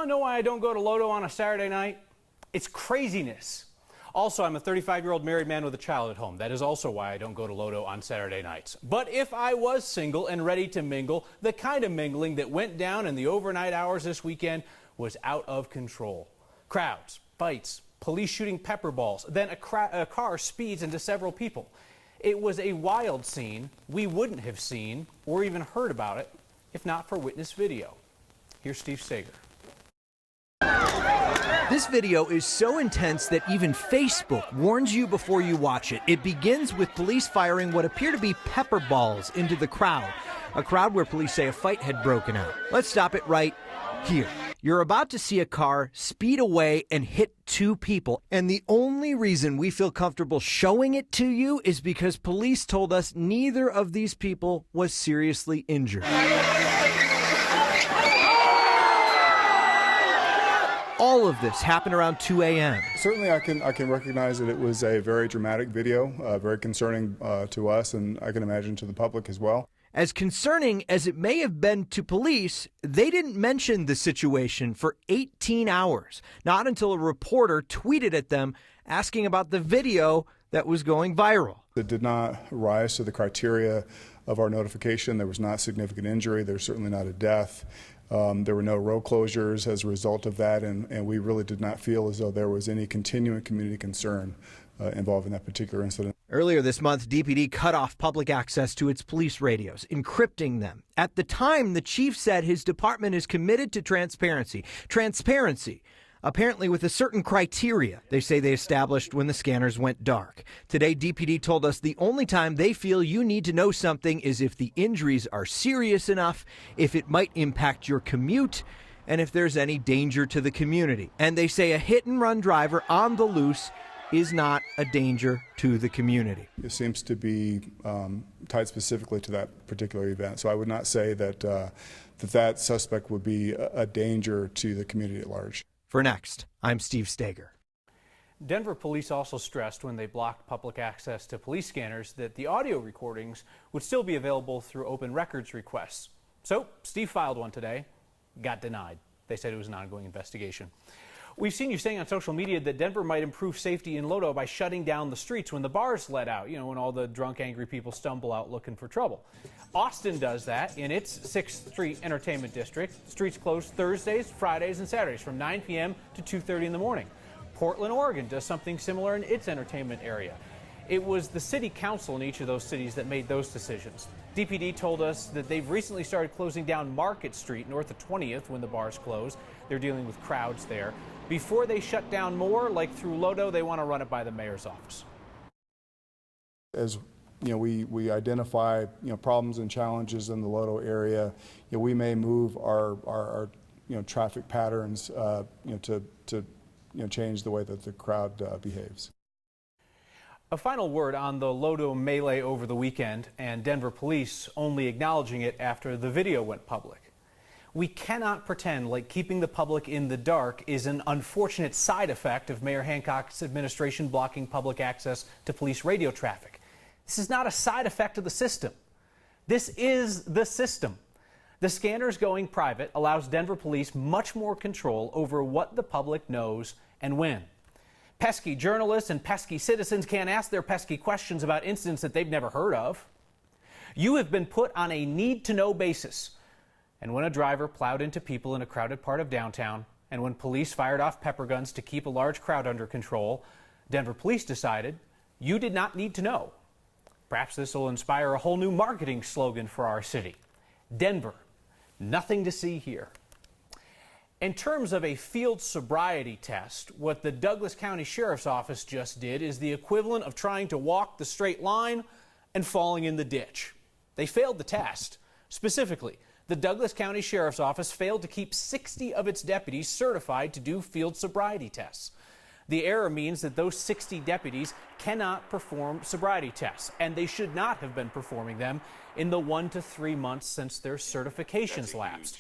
want to know why I don't go to LoDo on a Saturday night? It's craziness. Also, I'm a 35-year-old married man with a child at home. That is also why I don't go to LoDo on Saturday nights. But if I was single and ready to mingle, the kind of mingling that went down in the overnight hours this weekend was out of control. Crowds, fights, police shooting pepper balls, then a car speeds into several people. It was a wild scene we wouldn't have seen or even heard about it if not for witness video. Here's Steve Steger. This video is so intense that even Facebook warns you before you watch it. It begins with police firing what appear to be pepper balls into the crowd, a crowd where police say a fight had broken out. Let's stop it right here. You're about to see a car speed away and hit two people, and the only reason we feel comfortable showing it to you is because police told us neither of these people was seriously injured. All of this happened around 2 a.m. Certainly I can recognize that it was a very dramatic video, very concerning to us, and I can imagine to the public as well. As concerning as it may have been to police, they didn't mention the situation for 18 hours, not until a reporter tweeted at them asking about the video that was going viral. It did not rise to the criteria of our notification. There was not significant injury. There's certainly not a death. There were no road closures as a result of that, and we really did not feel as though there was any continuing community concern involved in that particular incident. Earlier this month, DPD cut off public access to its police radios, encrypting them. At the time, the chief said his department is committed to transparency. Transparency, apparently with a certain criteria they say they established when the scanners went dark. Today, DPD told us the only time they feel you need to know something is if the injuries are serious enough, if it might impact your commute, and if there's any danger to the community. And they say a hit-and-run driver on the loose is not a danger to the community. It seems to be tied specifically to that particular event. So I would not say that that suspect would be a danger to the community at large. For Next, I'm Steve Steger. Denver police also stressed when they blocked public access to police scanners that the audio recordings would still be available through open records requests. So Steve filed one today, got denied. They said it was an ongoing investigation. We've seen you saying on social media that Denver might improve safety in LoDo by shutting down the streets when the bars let out, when all the drunk, angry people stumble out looking for trouble. Austin does that in its 6th Street Entertainment District. Streets close Thursdays, Fridays, and Saturdays from 9 p.m. to 2:30 in the morning. Portland, Oregon does something similar in its entertainment area. It was the city council in each of those cities that made those decisions. DPD told us that they've recently started closing down Market Street north of 20th when the bars close. They're dealing with crowds there. Before they shut down more, like through LoDo, they want to run it by the mayor's office. As we identify problems and challenges in the LoDo area, we may move our traffic patterns to change the way that the crowd behaves. A final word on the LoDo melee over the weekend and Denver police only acknowledging it after the video went public. We cannot pretend like keeping the public in the dark is an unfortunate side effect of Mayor Hancock's administration blocking public access to police radio traffic. This is not a side effect of the system. This is the system. The scanners going private allows Denver police much more control over what the public knows and when. Pesky journalists and pesky citizens can't ask their pesky questions about incidents that they've never heard of. You have been put on a need-to-know basis. And when a driver plowed into people in a crowded part of downtown, and when police fired off pepper guns to keep a large crowd under control, Denver police decided you did not need to know. Perhaps this will inspire a whole new marketing slogan for our city. Denver, nothing to see here. In terms of a field sobriety test, what the Douglas County Sheriff's Office just did is the equivalent of trying to walk the straight line and falling in the ditch. They failed the test. Specifically, the Douglas County Sheriff's Office failed to keep 60 of its deputies certified to do field sobriety tests. The error means that those 60 deputies cannot perform sobriety tests, and they should not have been performing them in the 1 to 3 months since their certifications lapsed.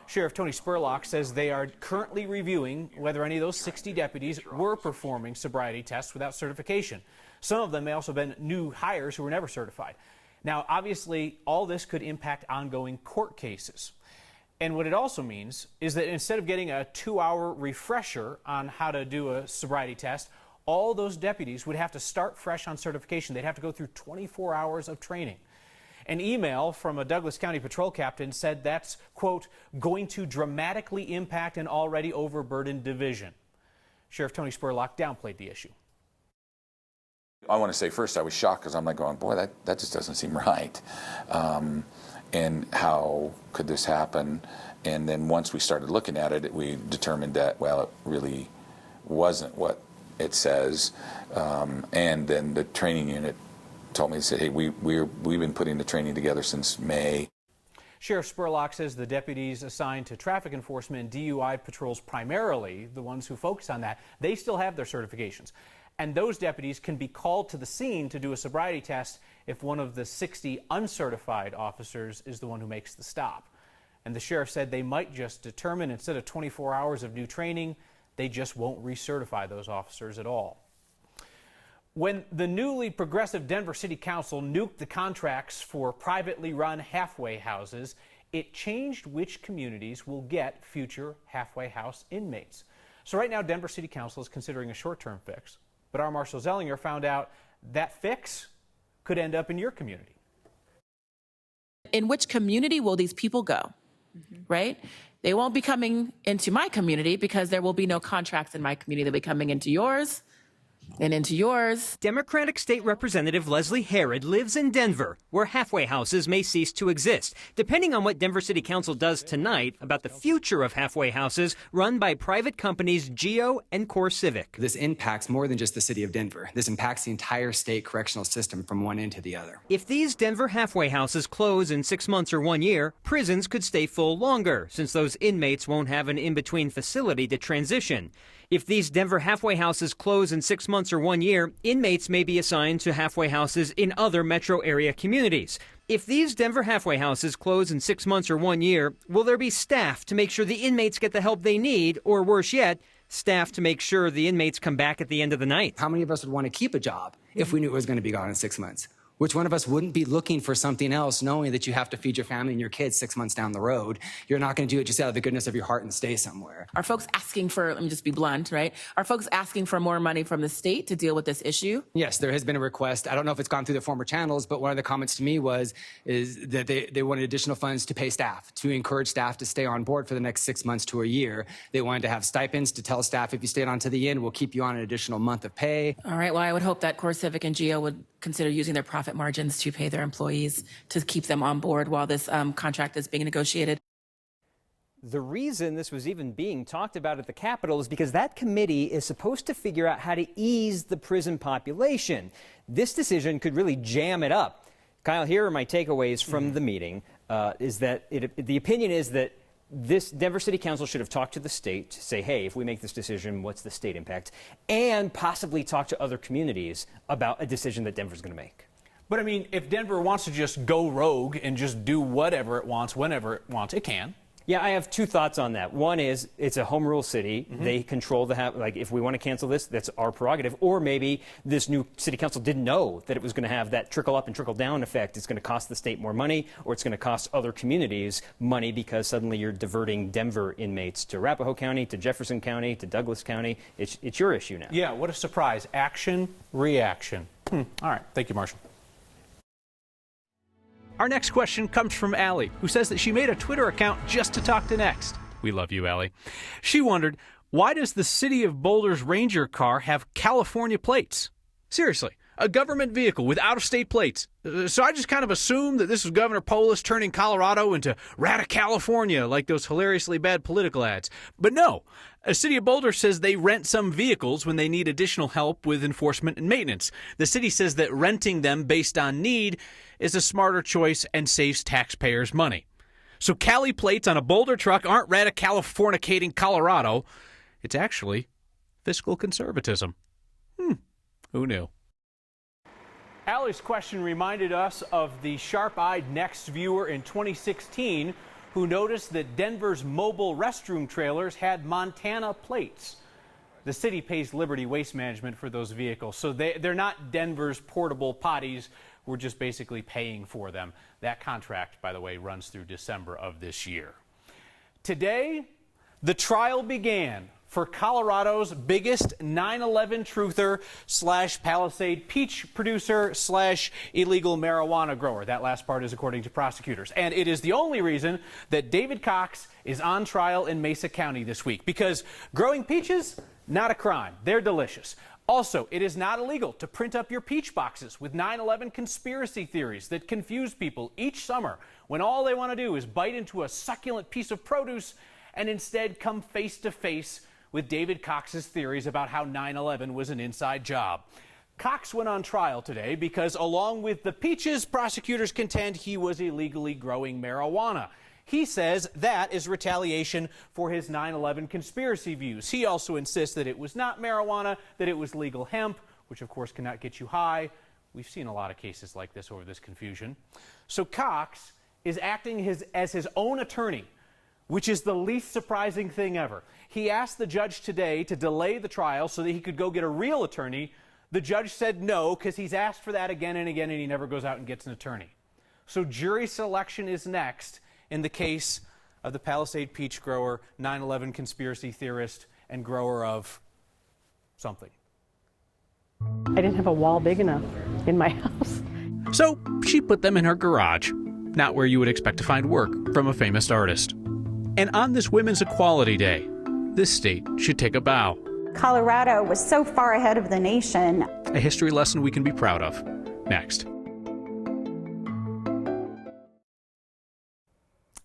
Sheriff Tony Spurlock says they are currently reviewing whether any of those 60 deputies were performing sobriety tests without certification. Some of them may also have been new hires who were never certified. Now, obviously, all this could impact ongoing court cases. And what it also means is that instead of getting a 2-hour refresher on how to do a sobriety test, all those deputies would have to start fresh on certification. They'd have to go through 24 hours of training. An email from a Douglas County patrol captain said that's, quote, going to dramatically impact an already overburdened division. Sheriff Tony Spurlock downplayed the issue. I want to say first I was shocked because I'm like going, boy, that just doesn't seem right. And how could this happen? And then once we started looking at it, we determined that, well, it really wasn't what it says. And then the training unit told me, said, hey, we've been putting the training together since May. Sheriff Spurlock says the deputies assigned to traffic enforcement and DUI patrols primarily, the ones who focus on that, they still have their certifications. And those deputies can be called to the scene to do a sobriety test if one of the 60 uncertified officers is the one who makes the stop. And the sheriff said they might just determine instead of 24 hours of new training, they just won't recertify those officers at all. When the newly progressive Denver City Council nuked the contracts for privately run halfway houses, it changed which communities will get future halfway house inmates. So right now, Denver City Council is considering a short-term fix. But our Marshall Zellinger found out that fix could end up in your community. In which community will these people go, right? They won't be coming into my community because there will be no contracts in my community. They'll be coming into yours and into yours. Democratic State Representative Leslie Herod lives in Denver, where halfway houses may cease to exist, depending on what Denver City Council does tonight about the future of halfway houses run by private companies Geo and Core Civic. This impacts more than just the city of Denver. This impacts the entire state correctional system from one end to the other. If these Denver halfway houses close in 6 months or 1 year, prisons could stay full longer, since those inmates won't have an in-between facility to transition. If these Denver halfway houses close in 6 months or 1 year, inmates may be assigned to halfway houses in other metro area communities. If these Denver halfway houses close in 6 months or 1 year, will there be staff to make sure the inmates get the help they need, or worse yet, staff to make sure the inmates come back at the end of the night? How many of us would want to keep a job if we knew it was going to be gone in 6 months? Which one of us wouldn't be looking for something else, knowing that you have to feed your family and your kids 6 months down the road? You're not going to do it just out of the goodness of your heart and stay somewhere. Are folks asking for, let me just be blunt, right? Are folks asking for more money from the state to deal with this issue? Yes, there has been a request. I don't know if it's gone through the former channels, but one of the comments to me is that they wanted additional funds to pay staff, to encourage staff to stay on board for the next 6 months to a year. They wanted to have stipends to tell staff, if you stayed on to the end, we'll keep you on an additional month of pay. All right, well, I would hope that Core Civic and Geo would consider using their profit margins to pay their employees to keep them on board while this contract is being negotiated. The reason this was even being talked about at the Capitol is because that committee is supposed to figure out how to ease the prison population. This decision could really jam it up. Kyle, here are my takeaways from the meeting. Is that the opinion is that this Denver City Council should have talked to the state to say, hey, if we make this decision, what's the state impact? And possibly talk to other communities about a decision that Denver's going to make. But I mean, if Denver wants to just go rogue and just do whatever it wants, whenever it wants, it can. Yeah, I have two thoughts on that. One is it's a home rule city. They control like if we want to cancel this, that's our prerogative. Or maybe this new city council didn't know that it was going to have that trickle up and trickle down effect. It's going to cost the state more money, or it's going to cost other communities money because suddenly you're diverting Denver inmates to Arapahoe County, to Jefferson County, to Douglas County. It's your issue now. Yeah, what a surprise. Action, reaction. All right, thank you, Marshall. Our next question comes from Allie, who says that she made a Twitter account just to talk to Next. We love you, Allie. She wondered, why does the City of Boulder's Ranger car have California plates? Seriously, a government vehicle with out-of-state plates. So I just kind of assumed that this was Governor Polis turning Colorado into Rata-California, like those hilariously bad political ads. But no, a City of Boulder says they rent some vehicles when they need additional help with enforcement and maintenance. The city says that renting them based on need is a smarter choice and saves taxpayers money. So Cali plates on a Boulder truck aren't Rata-Californicating Colorado. It's actually fiscal conservatism. Who knew? Allie's question reminded us of the sharp-eyed Next viewer in 2016 who noticed that Denver's mobile restroom trailers had Montana plates. The city pays Liberty Waste Management for those vehicles, so they're not Denver's portable potties. We're just basically paying for them. That contract, by the way, runs through December of this year. Today, the trial began for Colorado's biggest 9/11 truther / Palisade peach producer / illegal marijuana grower. That last part is according to prosecutors. And it is the only reason that David Cox is on trial in Mesa County this week, because growing peaches, not a crime. They're delicious. Also, it is not illegal to print up your peach boxes with 9/11 conspiracy theories that confuse people each summer when all they want to do is bite into a succulent piece of produce and instead come face to face with David Cox's theories about how 9/11 was an inside job. Cox went on trial today because, along with the peaches, prosecutors contend he was illegally growing marijuana. He says that is retaliation for his 9/11 conspiracy views. He also insists that it was not marijuana, that it was legal hemp, which of course cannot get you high. We've seen a lot of cases like this over this confusion. So Cox is acting as his own attorney, which is the least surprising thing ever. He asked the judge today to delay the trial so that he could go get a real attorney. The judge said no, because he's asked for that again and again, and he never goes out and gets an attorney. So jury selection is next in the case of the Palisade peach grower, 9/11 conspiracy theorist, and grower of something. I didn't have a wall big enough in my house. So she put them in her garage, not where you would expect to find work from a famous artist. And on this Women's Equality Day, this state should take a bow. Colorado was so far ahead of the nation. A history lesson we can be proud of. Next.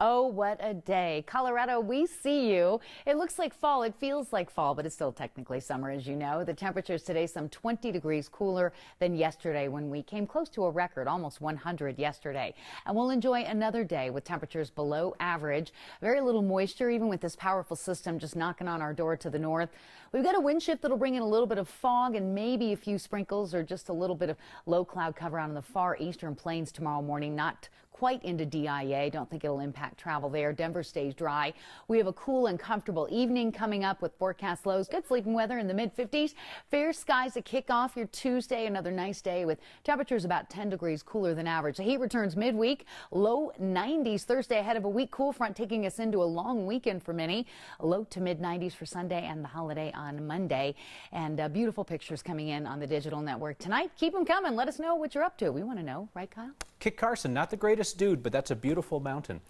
Oh, what a day. Colorado, we see you. It looks like fall. It feels like fall, but it's still technically summer, as you know. The temperatures today some 20 degrees cooler than yesterday when we came close to a record, almost 100 yesterday. And we'll enjoy another day with temperatures below average. Very little moisture, even with this powerful system just knocking on our door to the north. We've got a wind shift that'll bring in a little bit of fog and maybe a few sprinkles or just a little bit of low cloud cover out on the far eastern plains tomorrow morning. Not quite into DIA. Don't think it'll impact travel there. Denver stays dry. We have a cool and comfortable evening coming up with forecast lows. Good sleeping weather in the mid-50s. Fair skies to kick off your Tuesday. Another nice day with temperatures about 10 degrees cooler than average. The heat returns midweek. Low 90s Thursday ahead of a weak cool front taking us into a long weekend for many. Low to mid-90s for Sunday and the holiday on Monday. And beautiful pictures coming in on the digital network tonight. Keep them coming. Let us know what you're up to. We want to know, right, Kyle? Kit Carson, not the greatest dude, but that's a beautiful mountain.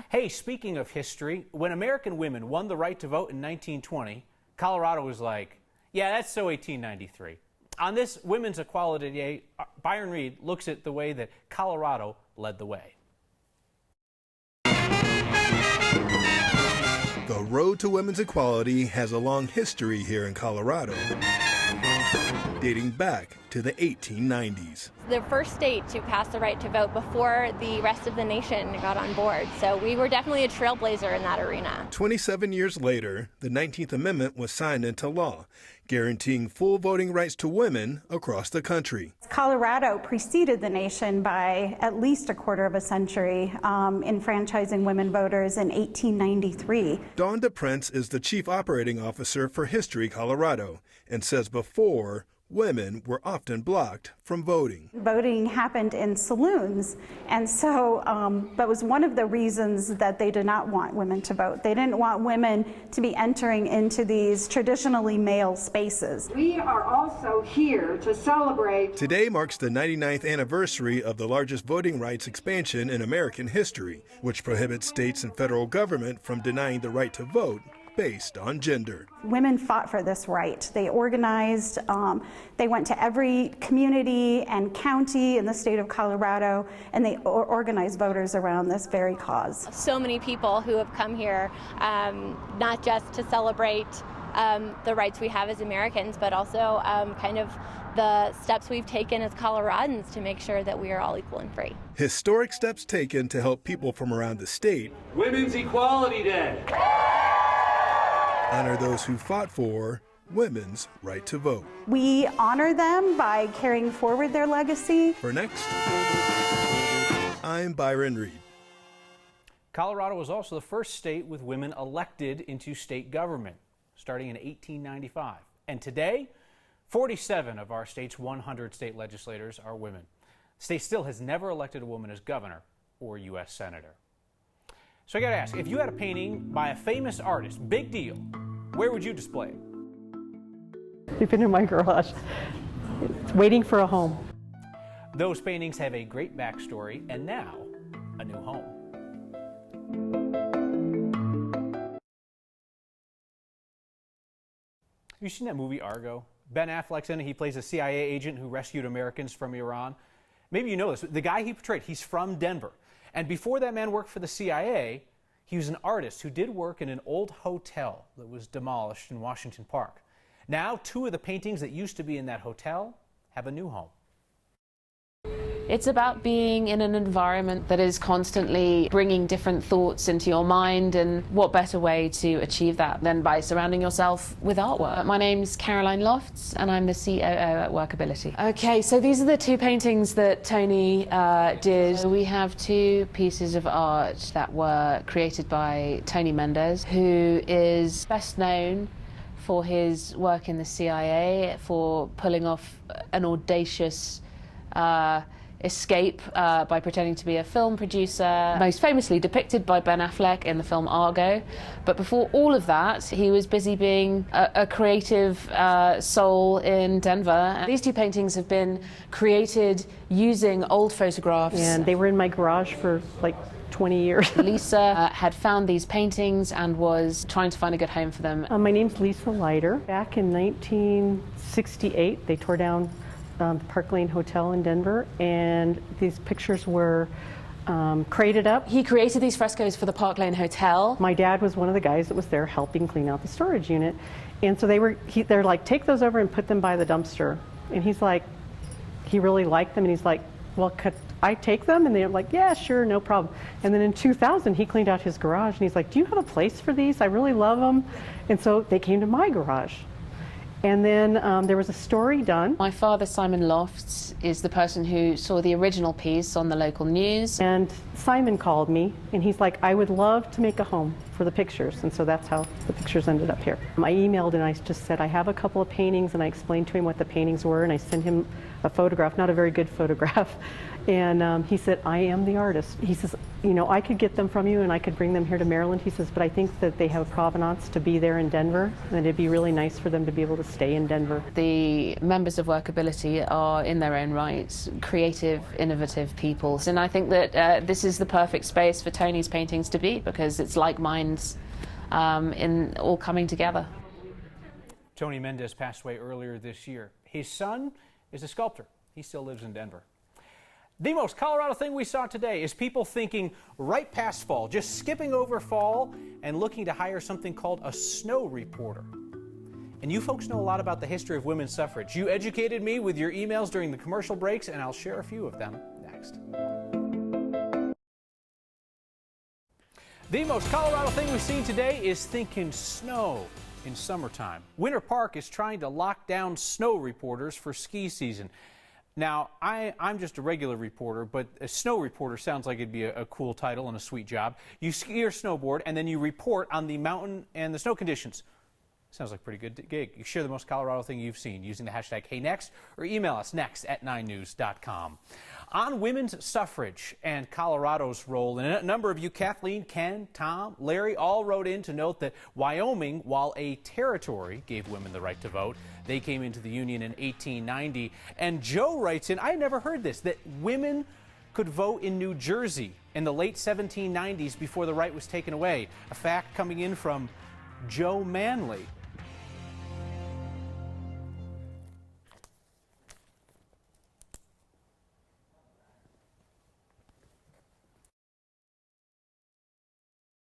Hey, speaking of history, when American women won the right to vote in 1920, Colorado was like, yeah, that's so 1893. On this Women's Equality Day, Byron Reed looks at the way that Colorado led the way. The road to women's equality has a long history here in Colorado, dating back to the 1890s. The first state to pass the right to vote before the rest of the nation got on board. So we were definitely a trailblazer in that arena. 27 years later, the 19th Amendment was signed into law, guaranteeing full voting rights to women across the country. Colorado preceded the nation by at least a quarter of a century, enfranchising women voters in 1893. Dawn DePrince is the Chief Operating Officer for History Colorado and says before, women were often blocked from voting. Voting happened in saloons, and so that was one of the reasons that they did not want women to vote. They didn't want women to be entering into these traditionally male spaces. We are also here to celebrate. Today marks the 99th anniversary of the largest voting rights expansion in American history, which prohibits states and federal government from denying the right to vote based on gender. Women fought for this right. They organized, they went to every community and county in the state of Colorado, and they organized voters around this very cause. So many people who have come here, not just to celebrate the rights we have as Americans, but also kind of the steps we've taken as Coloradans to make sure that we are all equal and free. Historic steps taken to help people from around the state. Women's Equality Day. Honor those who fought for women's right to vote. We honor them by carrying forward their legacy. For next, I'm Byron Reed. Colorado was also the first state with women elected into state government, starting in 1895. And today, 47 of our state's 100 state legislators are women. The state still has never elected a woman as governor or U.S. senator. So I gotta ask, if you had a painting by a famous artist, big deal, where would you display it? We've been in my garage. It's waiting for a home. Those paintings have a great backstory, and now, a new home. Have you seen that movie, Argo? Ben Affleck's in it. He plays a CIA agent who rescued Americans from Iran. Maybe you know this. The guy he portrayed, he's from Denver. And before that man worked for the CIA, he was an artist who did work in an old hotel that was demolished in Washington Park. Now, 2 of the paintings that used to be in that hotel have a new home. It's about being in an environment that is constantly bringing different thoughts into your mind, and what better way to achieve that than by surrounding yourself with artwork. My name's Caroline Lofts and I'm the COO at Workability. Okay, so these are the 2 paintings that Tony did. So we have 2 pieces of art that were created by Tony Mendez, who is best known for his work in the CIA, for pulling off an audacious escape by pretending to be a film producer, most famously depicted by Ben Affleck in the film Argo. But before all of that, he was busy being a creative soul in Denver. These 2 paintings have been created using old photographs. And they were in my garage for like 20 years. Lisa had found these paintings and was trying to find a good home for them. My name's Lisa Leiter. Back in 1968, they tore down the Park Lane Hotel in Denver, and these pictures were crated up. He created these frescoes for the Park Lane Hotel. My dad was one of the guys that was there helping clean out the storage unit, and so they're like, take those over and put them by the dumpster. And he's like, he really liked them, and he's like, well, could I take them? And they're like, yeah, sure, no problem. And then in 2000, he cleaned out his garage, and he's like, do you have a place for these? I really love them. And so they came to my garage. And then there was a story done. My father, Simon Lofts, is the person who saw the original piece on the local news. And Simon called me, and he's like, I would love to make a home for the pictures. And so that's how the pictures ended up here. I emailed and I just said, I have a couple of paintings, and I explained to him what the paintings were, and I sent him a photograph, not a very good photograph. And he said, I am the artist. He says, you know, I could get them from you and I could bring them here to Maryland. He says, but I think that they have provenance to be there in Denver, and it'd be really nice for them to be able to stay in Denver. The members of Workability are, in their own rights, creative, innovative people. And I think that this is the perfect space for Tony's paintings to be, because it's like minds in all coming together. Tony Mendez passed away earlier this year. His son is a sculptor. He still lives in Denver. The most Colorado thing we saw today is people thinking right past fall, just skipping over fall and looking to hire something called a snow reporter. And you folks know a lot about the history of women's suffrage. You educated me with your emails during the commercial breaks, and I'll share a few of them next. The most Colorado thing we've seen today is thinking snow in summertime. Winter Park is trying to lock down snow reporters for ski season. Now, I'm just a regular reporter, but a snow reporter sounds like it'd be a cool title and a sweet job. You ski or snowboard, and then you report on the mountain and the snow conditions. Sounds like a pretty good gig. You share the most Colorado thing you've seen using the hashtag HeyNext, or email us next@9news.com. On women's suffrage and Colorado's role, and a number of you, Kathleen, Ken, Tom, Larry, all wrote in to note that Wyoming, while a territory, gave women the right to vote. They came into the Union in 1890. And Joe writes in, I never heard this, that women could vote in New Jersey in the late 1790s before the right was taken away. A fact coming in from Joe Manley.